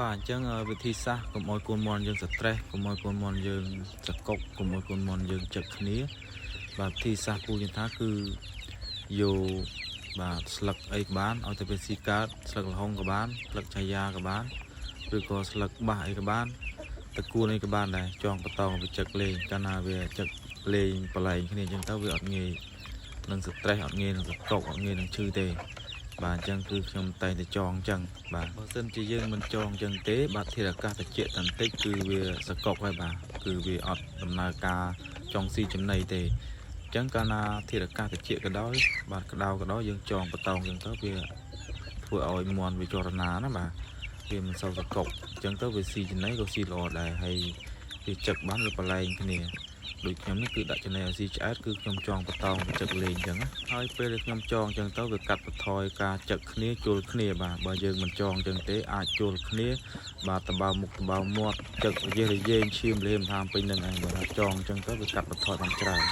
បាទអញ្ចឹងវិធីសាស្ត្រកុំឲ្យកូនមន់យើង stress កុំឲ្យកូនមន់យើងចកុកកុំឲ្យកូនមន់យើងចឹកគ្នាបាទវិធីសាស្ត្រពូយើងថាគឺយកបាទស្លឹកអីក៏បានឲ្យតែវាស៊ីកើតស្លឹកលហុងក៏បានស្លឹកឆាយាក៏បានឬក៏ស្លឹកបាសអីក៏បានតកួនអីក៏បានដែរចងបតងវាចឹកលេងកាលណាវាចឹកលេងបលែងគ្នាអញ្ចឹងទៅវាអត់ងាយនឹង stress អត់ងាយនឹងសកុកអត់ងាយនឹងឈឺទេបាទអញ្ចឹងគឺខ្ញុំតែងតែចងអញ្ចឹងបាទបើសិនជាយើងមិនចងអញ្ចឹងទេបាទធាតុអាកាសត្រជាក់តន្តិចគឺវាសកុកហើយបាទគឺវាអត់ដំណើរការចងស៊ីចំណីទេអញ្ចឹងកាលណាធាតុអាកាសត្រជាក់ក៏ដោយបាទក្តៅក៏ដោយយើងចងបតងអញ្ចឹងទៅវាធ្វើឲ្យមន់វាចរណាណាបាទវាមិនសូវសកុកអញ្ចឹងទៅវាស៊ីចំណីក៏ស៊ីល្អដែរហើយវាចឹកបានវាបលែងគ្នាដូចខ្ញុំនេះគឺដាក់ចំណីឲ្យស៊ីឆ្អែតគឺខ្ញុំចងបតងវាចឹកលេងអញ្ចឹងណាហើយពេលដែលខ្ញុំចងអញ្ចឹងទៅវាកាត់បន្ថយការចឹកគ្នាជល់គ្នាបាទបើយើងមិនចងអញ្ចឹងទេអាចជល់គ្នាបាទតបៅមុខតបៅមាត់ចឹករយេរយែងឈាមលេមតាមពេញនឹងឯងបើថាចងអញ្ចឹងទៅវាកាត់បន្ថយបានច្រើន